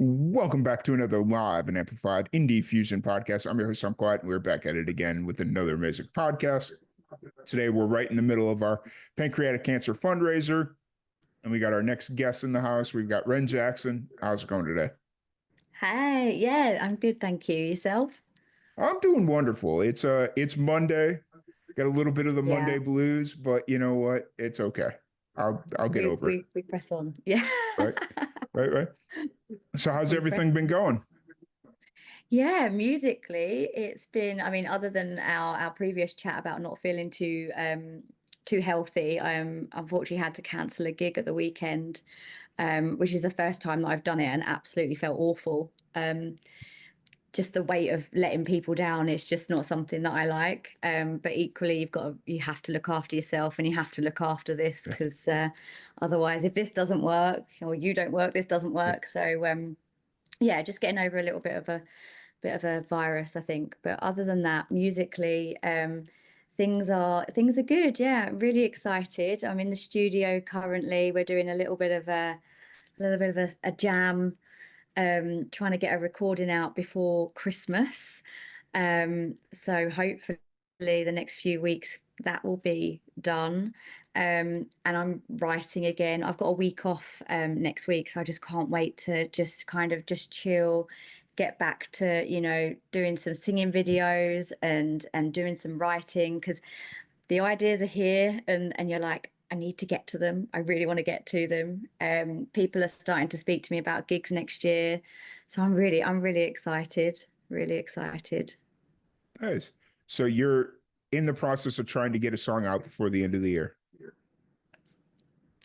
Welcome back to another live and amplified indie fusion podcast. I'm your host, I'm Quiet, and we're back at it again with another music podcast. Today, we're right in the middle of our pancreatic cancer fundraiser, and we got our next guest in the house. We've got Ren Jackson. How's it going today? Hi, yeah, I'm good, thank you. Yourself? I'm doing wonderful. It's Monday. Got a little bit of the Monday Yeah, blues, but you know what? It's okay. I'll get we over it. we we press on. Yeah. Right, right. So how's We everything press been on. going? Yeah, musically, it's been, I mean, other than our previous chat about not feeling too healthy, unfortunately had to cancel a gig at the weekend, which is the first time that I've done it and absolutely felt awful. Just the weight of letting people down is just not something that I like. But equally, you have to look after yourself and you have to look after this Yeah, because otherwise, if this doesn't work or you don't work, this doesn't yeah. work. So yeah, just getting over a little bit of a virus, I think. But other than that, musically, things are good. Yeah, I'm really excited. I'm in the studio currently. We're doing a little bit of a jam, trying to get a recording out before Christmas. So hopefully the next few weeks that will be done. And I'm writing again. I've got a week off next week, so I just can't wait to just kind of just chill, get back to, doing some singing videos and doing some writing because the ideas are here and you're like, I need to get to them. I really want to get to them. People are starting to speak to me about gigs next year. So I'm really excited, really excited. Nice. So you're in the process of trying to get a song out before the end of the year.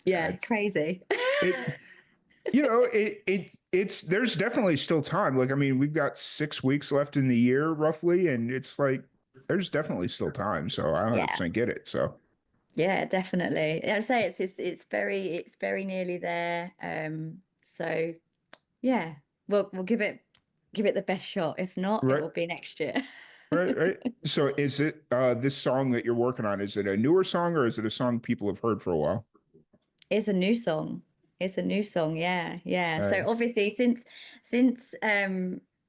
Yeah, That's crazy. it. It's there's definitely still time. Like, I mean, we've got 6 weeks left in the year roughly, and it's like there's definitely still time. So I Yeah, 100% get it. So yeah, definitely. I'd say it's very nearly there. So yeah, we'll give it the best shot. If not, it right, will be next year. right. So is it this song that you're working on? Is it a newer song or is it a song people have heard for a while? It's a new song. It's a new song. Yeah, yeah. So Nice. obviously, since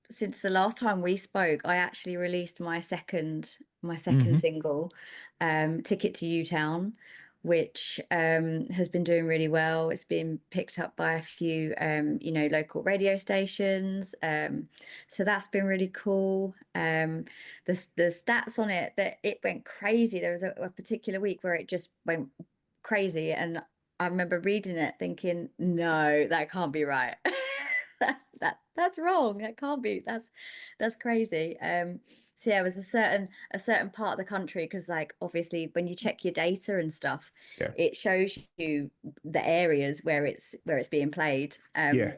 since the last time we spoke, I actually released my second Hmm. single, "Ticket to U Town," which has been doing really well. It's been picked up by a few local radio stations. So that's been really cool. The stats on it that it went crazy. There was a particular week where it just went crazy and I remember reading it thinking, no, that can't be right. That's wrong. That can't be. That's crazy. So yeah, it was a certain part of the country because like obviously when you check your data and stuff, Yeah. it shows you the areas where it's being played. Yeah.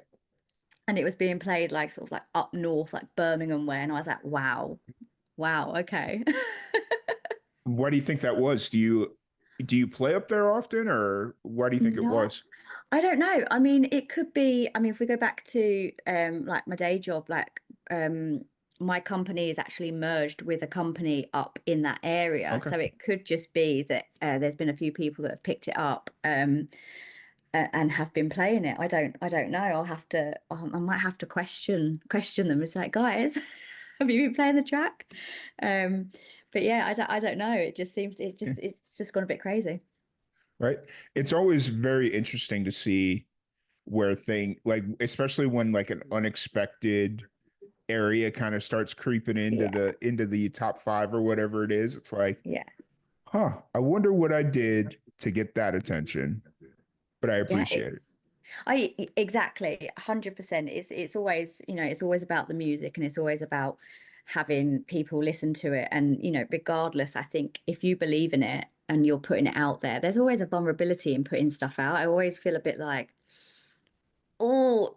And it was being played like sort of like up north, like Birmingham way, and I was like, wow, wow, okay. Why do you think that was? Do you play up there often, or why do you think it No, was? I don't know. I mean, it could be, I mean, if we go back to like my day job, like my company is actually merged with a company up in that area. Okay. So it could just be that there's been a few people that have picked it up and have been playing it. I don't know. I might have to question them. It's like, guys, have you been playing the track? Um, but yeah, I don't know. Yeah. It's just gone a bit crazy. Right. It's always very interesting to see where like especially when like an unexpected area kind of starts creeping into Yeah, the top five or whatever it is. It's like, yeah. huh, I wonder what I did to get that attention, but I Yeah, appreciate it. I exactly 100%. It's always, it's always about the music and it's always about having people listen to it. And, regardless, I think if you believe in it and you're putting it out there, there's always a vulnerability in putting stuff out. I always feel a bit like, oh,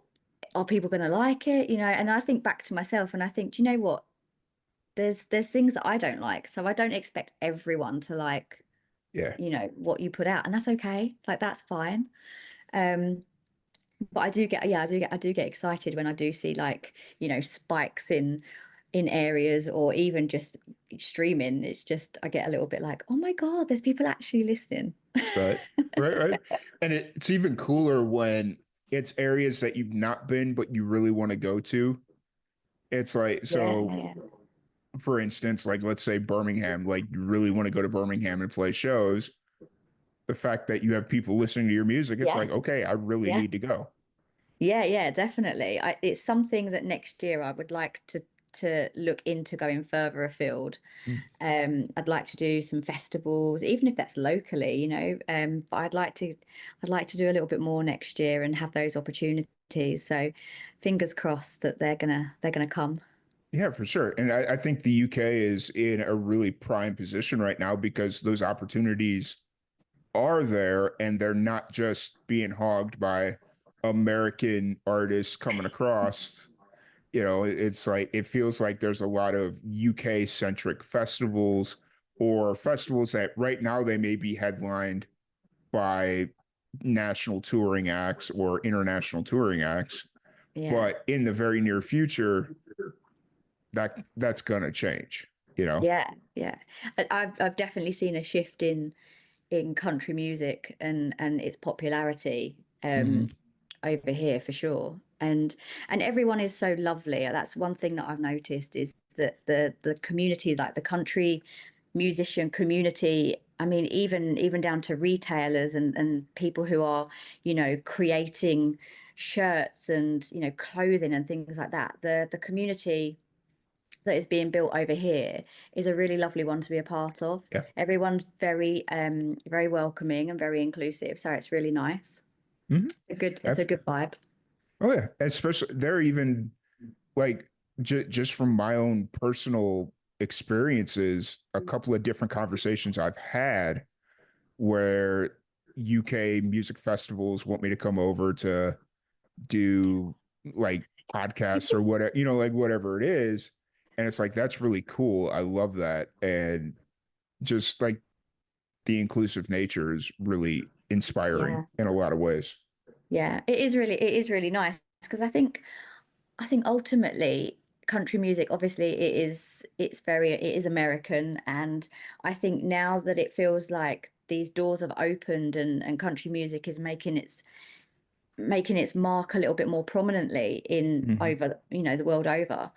are people going to like it? And I think back to myself and I think, do you know what? There's things that I don't like. So I don't expect everyone to like, Yeah. what you put out. And that's okay. Like that's fine. Um, But I do get, yeah, I do get excited when I do see like, spikes in areas or even just streaming. It's just I get a little bit like, oh my God, there's people actually listening. Right. Right. Right. And it's even cooler when it's areas that you've not been, but you really want to go to. It's like, so Yeah. for instance, like let's say Birmingham, like you really want to go to Birmingham and play shows. The fact that you have people listening to your music, it's Yeah. like, okay, I really Yeah. need to go. Yeah, definitely. It's something that next year I would like to look into going further afield. Mm. I'd like to do some festivals, even if that's locally, you know. But I'd like to do a little bit more next year and have those opportunities. So fingers crossed that they're gonna come. Yeah, for sure. And I think the UK is in a really prime position right now because those opportunities are there and they're not just being hogged by American artists coming across. You know, it's like it feels like there's a lot of UK centric festivals or festivals that right now they may be headlined by national touring acts or international touring acts, Yeah. but in the very near future, that's gonna change, you know. Yeah. I've definitely seen a shift in country music and its popularity Mm-hmm. over here for sure. And everyone is so lovely. That's one thing that I've noticed is that the community, like the country musician community, I mean, even down to retailers and people who are, you know, creating shirts and, you know, clothing and things like that. The community that is being built over here is a really lovely one to be a part of. Yeah. Everyone's very welcoming and very inclusive, so it's really nice. Mm-hmm. It's a good vibe. Oh yeah, especially they're even like just from my own personal experiences, a couple of different conversations I've had where UK music festivals want me to come over to do like podcasts or whatever, you know, like whatever it is. And it's like, that's really cool. I love that. And just like the inclusive nature is really inspiring Yeah. in a lot of ways. Yeah, it is really nice because I think ultimately country music obviously it is American, and I think now that it feels like these doors have opened and country music is making its mark a little bit more prominently in Mm-hmm. over, you know, the world over.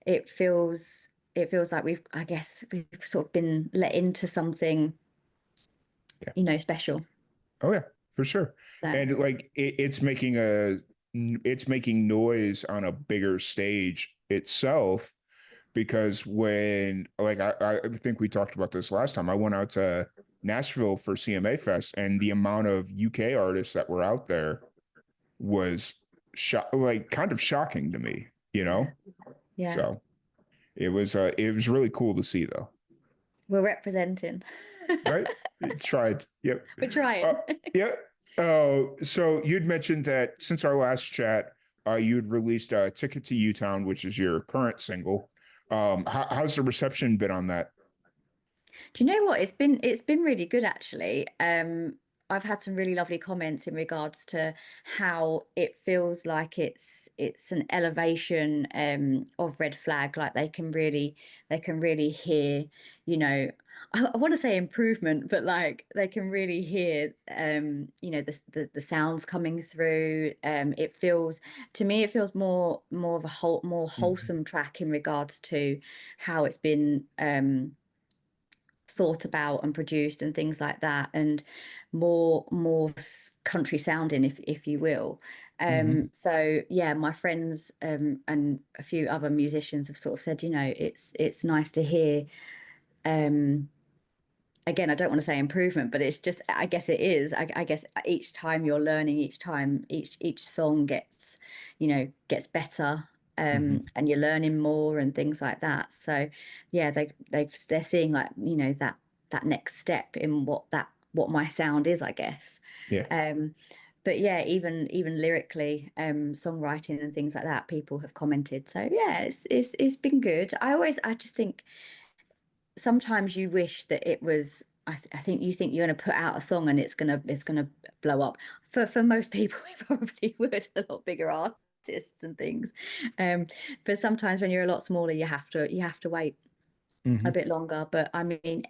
It feels like I guess we've sort of been let into something, Yeah. you know, special. Oh yeah, for sure. So And like it's making noise on a bigger stage itself because when like I think we talked about this last time. I went out to Nashville for CMA Fest and the amount of UK artists that were out there was like kind of shocking to me, you yeah, know? yeah, So it was really cool to see though. we're representing. Right? Tried. Yep. We're Uh, trying. yeah. So you'd mentioned that since our last chat, you'd released Ticket to U-Town, which is your current single. How's the reception been on that? Do you know what? It's been really good actually. I've had some really lovely comments in regards to how it feels like it's an elevation of Red Flag. Like they can really hear, you know, I want to say improvement, but like they can really hear you know, the sounds coming through. It feels to me it feels more of a more Mhm. wholesome track in regards to how it's been thought about and produced and things like that, and country sounding, if you will. Hmm. So yeah, my friends and a few other musicians have sort of said, you know, it's nice to hear. um Again, I don't want to say improvement, but it's just, I guess it is. I guess each time you're learning, each time each song gets, you know, gets better, Hmm. and you're learning more and things like that. So yeah, they're seeing, like, you know, that next step in what my sound is, I guess. Yeah. Um, but yeah, even lyrically, songwriting and things like that, people have commented. So yeah, it's been good. I just think sometimes you wish that it was, I think you think you're going to put out a song and it's gonna blow up. For most people it probably would, a lot bigger artists and things. um but sometimes when you're a lot smaller you have to wait a Hmm. bit longer. But I mean,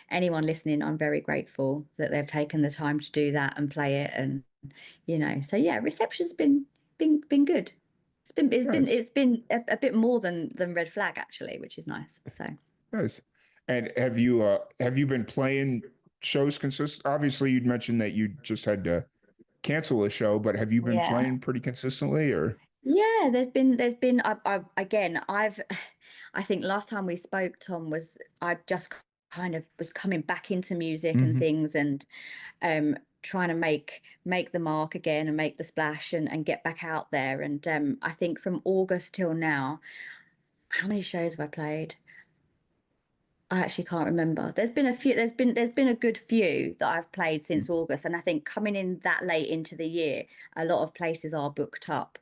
anyone listening, I'm very grateful that they've taken the time to do that and play it, and So yeah, reception's been good. Nice. It's been a bit more than red flag actually, which is nice. So Nice. And have you been playing shows consistent? Obviously, you'd mentioned that you just had to cancel a show, but have you been yeah. playing pretty consistently or Yeah, there's been I've I think last time we spoke, Tom, was I just kind of was coming back into music and hmm things, and trying to make the mark again and make the splash and get back out there. And I think from August till now, how many shows have I played? I actually can't remember. There's been a few. There's been a good few that I've played since August, and I think coming in that late into the year, a lot of places are booked up.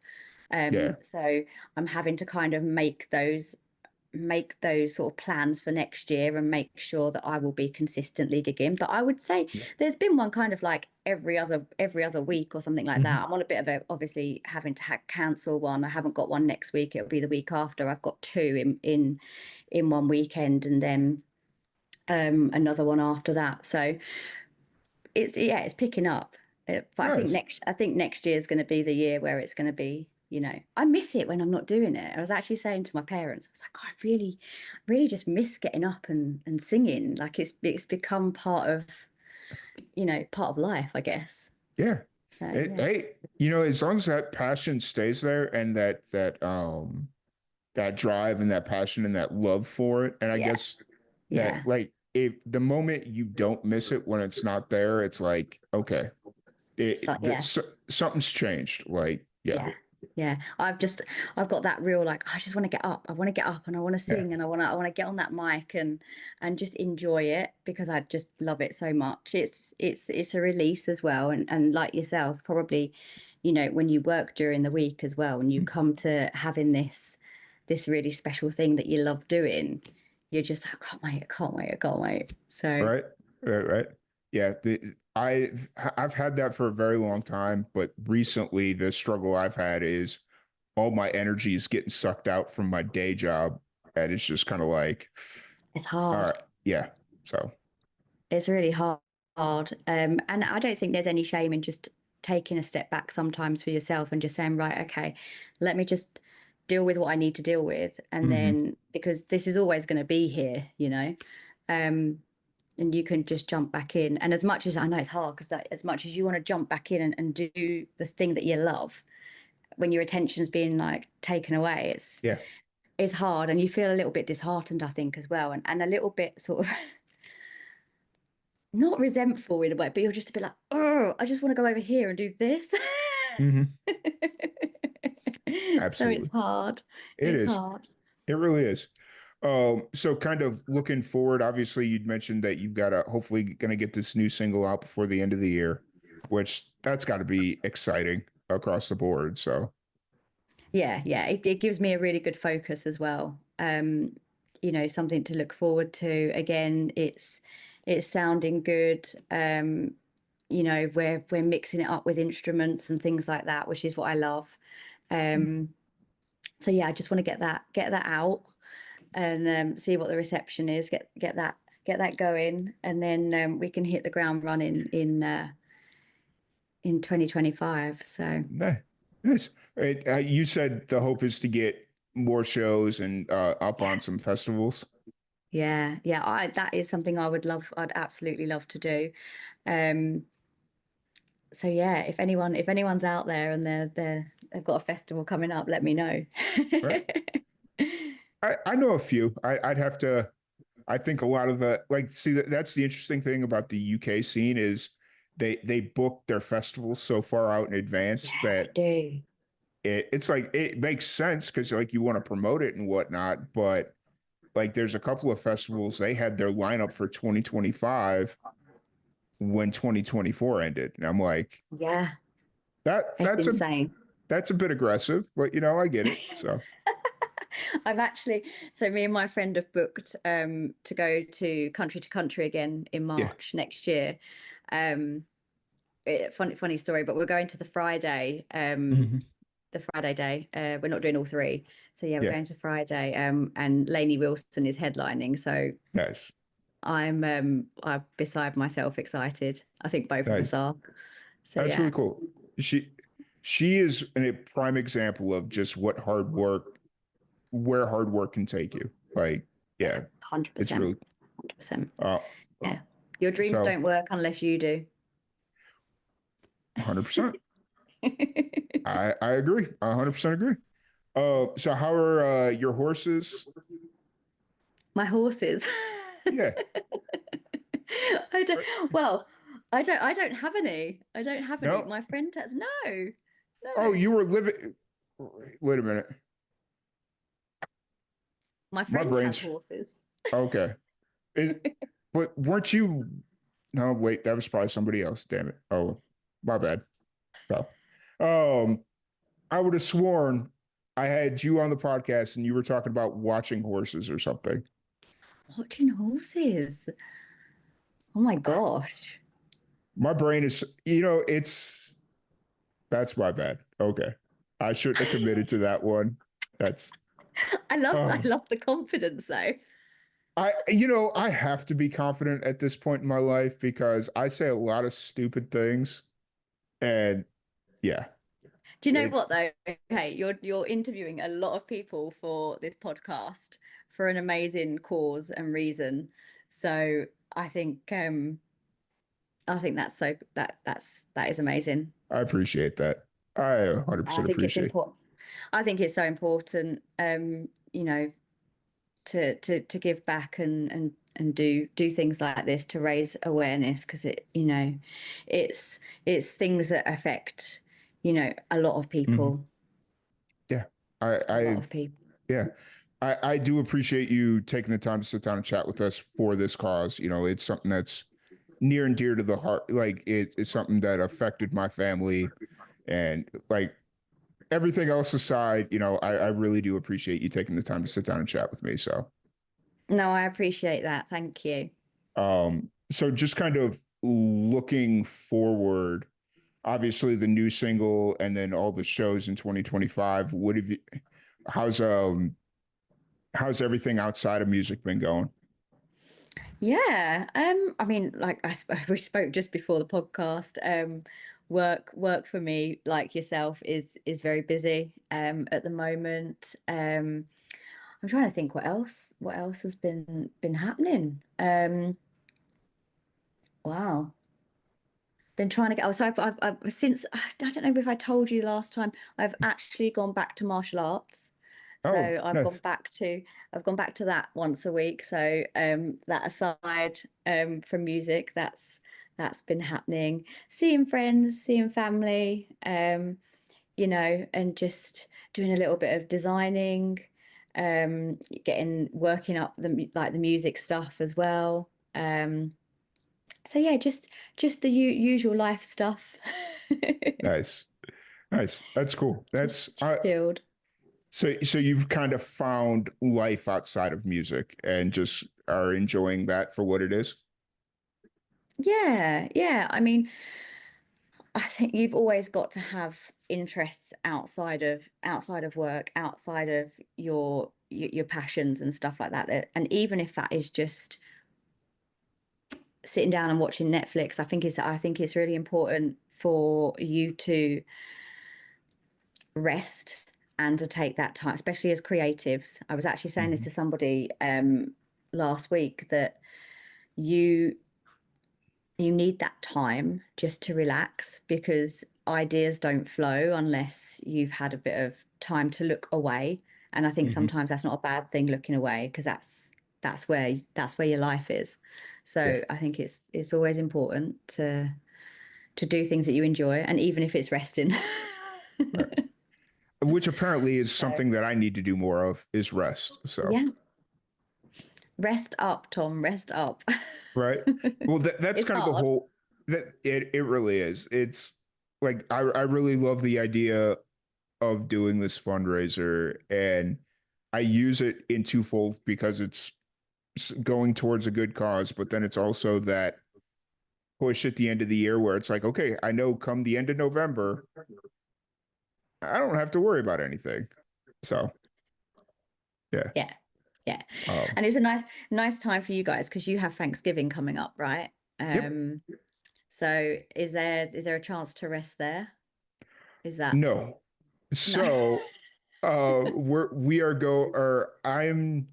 Yeah. So I'm having to kind of make those sort of plans for next year and make sure that I will be consistently gigging. But I would say Yeah. there's been one kind of like every other week or something like hmm that. I'm on a bit of a obviously having to cancel one. I haven't got one next week. It'll be the week after. I've got two in one weekend, and then another one after that. So it's picking up. But Nice. I think next year is going to be the year where it's going to be. I miss it when I'm not doing it. I was actually saying to my parents, I was like, "God, I really just miss getting up and singing. Like it's become part of life, I guess." Yeah. So yeah, Hey, as long as that passion stays there and that drive and that passion and that love for it, and I yeah, guess that yeah. like if the moment you don't miss it when it's not there, it's like okay, So yeah, something's changed. Like yeah, yeah, yeah. I've got that real like I just want to get up. I want to get up and I want to yeah, sing and I want to get on that mic and just enjoy it because I just love it so much. It's a release as well, and like yourself, probably, when you work during the week as well, and you come to having this really special thing that you love doing, you're just like, I can't wait, I can't wait, I can't wait. So right, right. Yeah, I've had that for a very long time, but recently the struggle I've had is all my energy is getting sucked out from my day job, and it's just kind of like, it's all hard. right, yeah. So It's really hard. And I don't think there's any shame in just taking a step back sometimes for yourself and just saying, right, okay, let me just deal with what I need to deal with. And hmm then because this is always going to be here, and you can just jump back in. And as much as I know it's hard, because as much as you want to jump back in and do the thing that you love, when your attention's being like taken away, yeah, it's hard and you feel a little bit disheartened, I think, as well. And a little bit sort of not resentful in a way, but you're just a bit like, oh, I just want to go over here and do this. hmm So it's absolutely, hard. it It's is. hard. It really is. So kind of looking forward, obviously you'd mentioned that you've got to hopefully gonna get this new single out before the end of the year, which that's got to be exciting across the board. So Yeah, yeah. It gives me a really good focus as well. Something to look forward to. Again, it's sounding good. We're mixing it up with instruments and things like that, which is what I love. Um, so yeah, I just want to get that out and see what the reception is. Get that going, and then we can hit the ground running in 2025. So nah, nice. You said the hope is to get more shows and up yeah, on some festivals. yeah, yeah. That is something I would love. I'd absolutely love to do. Um, so yeah, if anyone's out there and they've got a festival coming up, let me know. Right. I know a few. I'd have to. I think a lot of the like see that's the interesting thing about the UK scene is they book their festivals so far out in advance Yeah, they that do. it's like it makes sense because like you want to promote it and whatnot, but like there's a couple of festivals they had their lineup for 2025 when 2024 ended, and I'm like Yeah, that it's that's a insane. that's a bit aggressive, but I get it. So I've actually, so me and my friend have booked to go to country again in yeah, March next year. Um, funny story, but we're going to hmm the Friday day. We're not doing all three, so yeah, we're yeah, going to Friday. And Lainey Wilson is headlining, so nice, I'm beside myself excited. I think both of us nice. are. So That's yeah, really cool. She is a prime example of just where hard work can take you. Like, yeah, yeah, it's 100%, really 100%. uh Yeah, your dreams so don't work unless you do. 100%. I agree. 100% agree. So how are your horses? My horses. Yeah. I don't. Well, I don't have any. I don't have any. No. My friend has. No, Oh, no. you were living. Wait a minute. My My friend has brain's horses. okay. Is, but weren't you? No, wait. That was probably somebody else. Damn it. Oh, my bad. So, um, I would have sworn I had you on the podcast and you were talking about watching horses or something. Watching horses. Oh my gosh. My brain is, that's my bad. Okay. I shouldn't have committed to that one. That's, I oh, love the confidence though. I have to be confident at this point in my life because I say a lot of stupid things. And yeah, Do you know it, what though? Okay, you're interviewing a lot of people for this podcast for an amazing cause and reason. So I think that's that is amazing. I appreciate that. I I 100% think it's appreciate. important. I think it's so important, to give back and do things like this to raise awareness because it's things that affect, a lot of Mhm. people, Yeah. I, a lot I, of people. yeah. I do appreciate you taking the time to sit down and chat with us for this cause. It's something that's near and dear to the heart. Like it's something that affected my family and like everything else aside, I really do appreciate you taking the time to sit down and chat with me. So, No, I appreciate that. Thank you. so just kind of looking forward, obviously the new single and then all the shows in 2025. How's um how's everything outside of music been going? Yeah. I mean, like we spoke just before the podcast. Work for me, like yourself, is very busy at the moment. I'm trying to think what else has been happening. Wow. Been trying to get. Oh, so I've since I don't know if I told you last time. I've actually gone back to martial arts. Oh, So nice. I've gone back to that once a week. So that aside from music, that's been happening. Seeing friends, seeing family, and just doing a little bit of designing, working up the music stuff as well. So yeah, just the usual life stuff. Nice. Nice. That's cool. That's Just chilled. so you've kind of found life outside of music and just are enjoying that for what it is. Yeah, yeah. I mean, I think you've always got to have interests outside of work, outside of your passions and stuff like that. And even if that is just sitting down and watching Netflix, I think it's really important for you to rest and to take that time, especially as creatives. I was actually saying this Mhm. to somebody last week that you you need that time just to relax because ideas don't flow unless you've had a bit of time to look away. And I think Mhm. sometimes that's not a bad thing, looking away, because that's where your life is. Yeah. So I think it's always important to do things that you enjoy, and even if it's resting. Right. Which apparently is So something that I need to do more of is rest. So, yeah, rest up, Tom, rest up. right. Well, that's It's kind of the hard. whole that it really is. It's like I really love the idea of doing this fundraiser and I use it in twofold because it's going towards a good cause, but then it's also that push at the end of the year where it's like, okay, I know come the end of November, I don't have to worry about anything. So, yeah. Yeah. Yeah. Um, And it's a nice time for you guys because you have Thanksgiving coming up, right? yep. Um, So is there a chance to rest there? Is that No. no? So we are go or I'm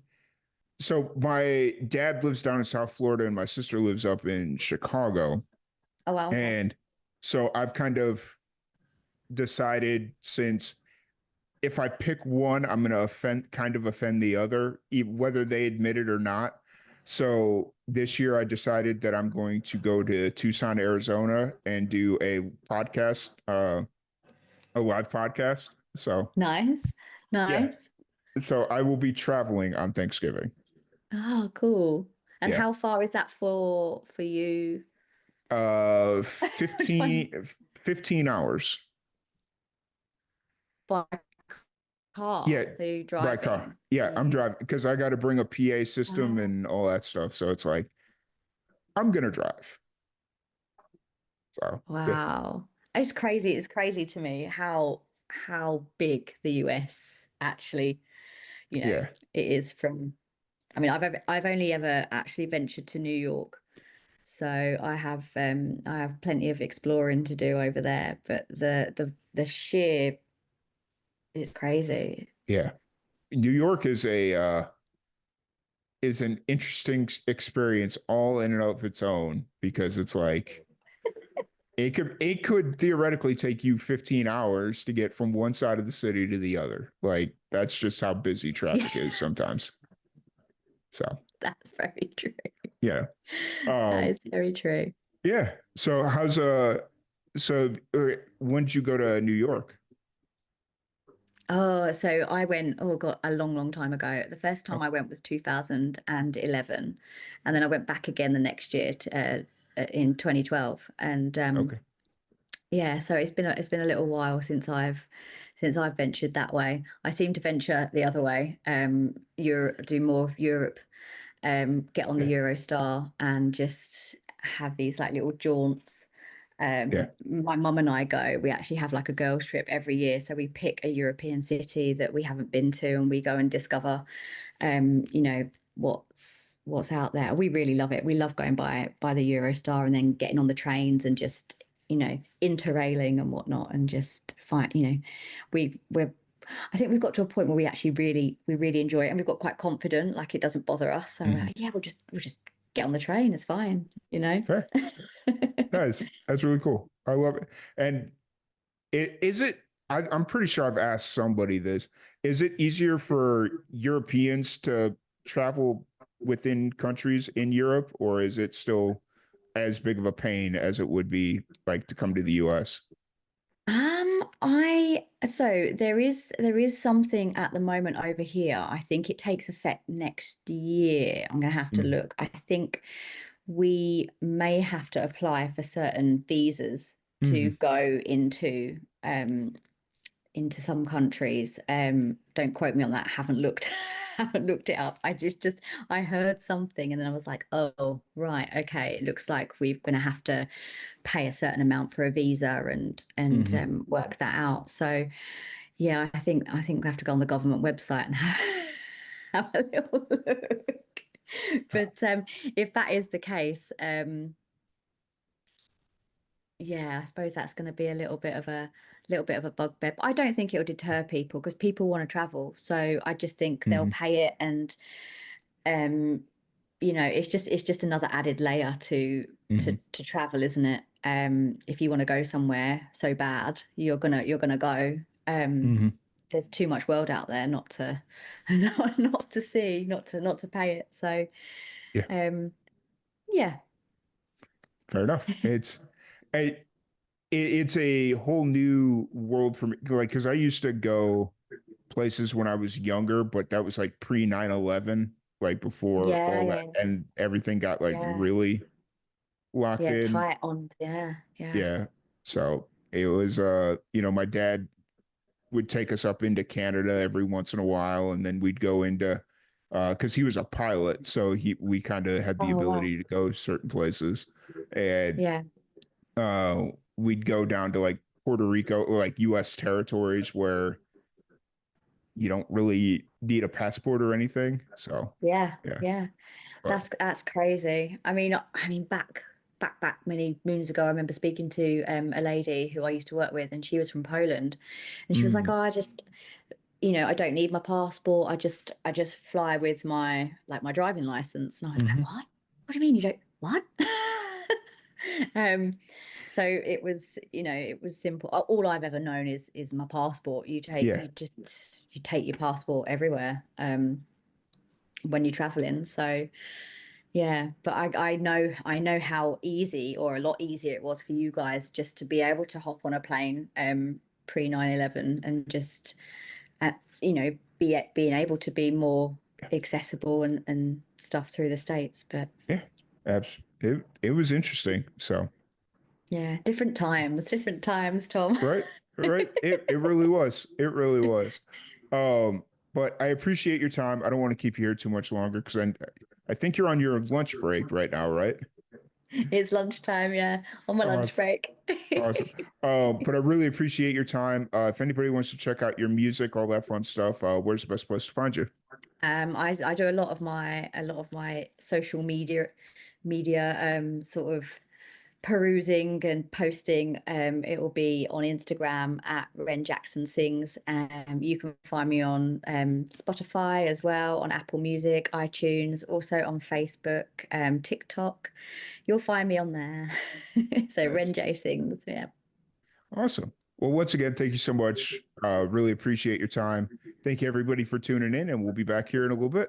so my dad lives down in South Florida and my sister lives up in Chicago. Oh, wow, okay. And so I've kind of decided, since if I pick one, I'm going to offend the other, whether they admit it or not. So this year I decided that I'm going to go to Tucson, Arizona and do a live podcast. So Nice. yeah. Nice. So I will be traveling on Thanksgiving. Oh, cool. And Yeah. how far is that for you? Uh Which one? 15 hours. By car? Yeah, Are you by car. driving? Yeah, I'm You driving because I got to bring a PA system ah, and all that stuff. So it's like I'm gonna drive. So yeah, wow. It's crazy. It's crazy to me how big the US actually, yeah, it is from. I mean, I've only ever actually ventured to New York. So I have plenty of exploring to do over there, but the sheer it's crazy. yeah. New York is an interesting experience all in and of its own because it's like it could theoretically take you 15 hours to get from one side of the city to the other. Like that's just how busy Yeah, traffic is sometimes. So that's very true. yeah. That Um is very true. yeah. So when did you go to New York? Oh, so I went, oh God, a long, long time ago. The first time Oh, I went was 2011, and then I went back again the next year in 2012. And okay. yeah, so it's been a little while since I've ventured that way. I seem to venture the other way. Do more of Europe, get on the Yeah. Eurostar and just have these like little jaunts. Yeah. My mum and I go, we actually have like a girls trip every year. So we pick a European city that we haven't been to and we go and discover um, you know, what's out there. We really love it. We love going by the Eurostar and then getting on the trains and just, interrailing and whatnot and just find, we're I think we've got to a point where we really enjoy it and we've got quite confident, like it doesn't bother us. So we're Hmm. like, yeah, we'll just get on the train. It's fine. Fair. That's really cool. I love it. And is it? I'm pretty sure I've asked somebody this. Is it easier for Europeans to travel within countries in Europe, or is it still as big of a pain as it would be like to come to the US? I so there is something at the moment over here. I think it takes effect next year. I'm gonna have to Mm-hmm. look. I think we may have to apply for certain visas to Mm-hmm. go into some countries. Don't quote me on that. Haven't looked haven't looked it up. I heard something and then I was like, oh, right, okay. It looks like we're gonna have to pay a certain amount for a visa and Mm-hmm. work that out. So yeah, I think we have to go on the government website and have a little look. But if that is the case, yeah, I suppose that's going to be a little bit of a bugbear. But I don't think it'll deter people because people want to travel. So I just think they'll Mm-hmm. pay it, and um, it's just another added layer to Mm-hmm. to travel, isn't it? If you want to go somewhere so bad, you're gonna go. Um, Mm-hmm. there's too much world out there not to not to see, not to pay it. So Yeah, um, yeah. fair enough. It, it's a whole new world for me. Like, because I used to go places when I was younger, but that was like pre 9/11, like before Yeah, all that yeah, and everything got like yeah, really locked yeah. in. Tight on, yeah, yeah. Yeah. So it was my dad would take us up into Canada every once in a while and then we'd go into because he was a pilot, so we kind of had the Oh wow. ability to go certain places. And Yeah. uh we'd go down to like Puerto Rico or like US territories where you don't really need a passport or anything. So Yeah, yeah. yeah. But That's crazy. I mean, back. back many moons ago, I remember speaking to a lady who I used to work with, and she was from Poland, and she was like, Mm, "Oh, I just, I don't need my passport. I just fly with my my driving license." And I was like, hmm. "What? What do you mean you don't what?" Um, so it was simple. All I've ever known is my passport. Yeah. You take your passport everywhere when you're traveling. So yeah, but I know how easy, or a lot easier, it was for you guys just to be able to hop on a plane pre 9/11 and just being able to be more accessible and stuff through the States. But Yeah. It was interesting. So, yeah, different times, Tom. right, right. It really was. It really was. Um, but I appreciate your time. I don't want to keep you here too much longer because I think you're on your lunch break right now, right? It's lunchtime, yeah, on my lunch Awesome. break. Awesome. But I really appreciate your time. If anybody wants to check out your music, all that fun stuff, where's the best place to find you? I do a lot of my social media sort of perusing and posting. It will be on Instagram at Ren Jackson Sings. You can find me on Spotify as well, on Apple Music, iTunes, also on Facebook, TikTok. You'll find me on there. So Ren Nice. J Sings, yeah. Awesome. Well, once again, thank you so much. Really appreciate your time. Thank you everybody for tuning in, and we'll be back here in a little bit.